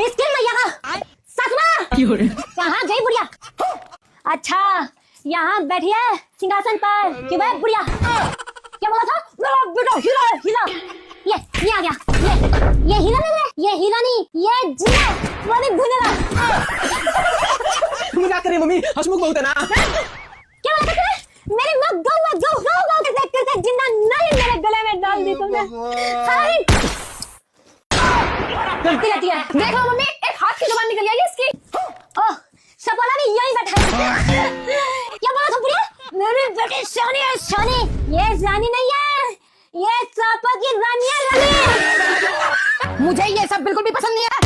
इसके मैया का ससुरा कहाँ गई बुढ़िया? अच्छा यहाँ बैठी है सिंहासन पर कि वह बुढ़िया? क्या बोला था? मेरा बेटा हीरा है, हीरा। ये आ गया। ये हीरा नहीं है, ये हीरा नहीं, ये जीरा वाली भुनेगा। मजाक कर रही मम्मी, हंसमुख बहुत है ना। क्या बोला था? मेरी माँ गौ करते जिंदा नहीं मेरे गले में डाल दी तुमने। सारी गलती रहती है। देखो मम्मी, एक हाथ की जुबान निकल आई इसकी। ओह, सपना भी यही बैठा है। क्या बोला था बुढ़िया? मेरी बेटी शानी है, शानी। ये रानी नहीं है, ये चापा की रानी है, रानी। मुझे ये सब बिल्कुल भी पसंद नहीं है।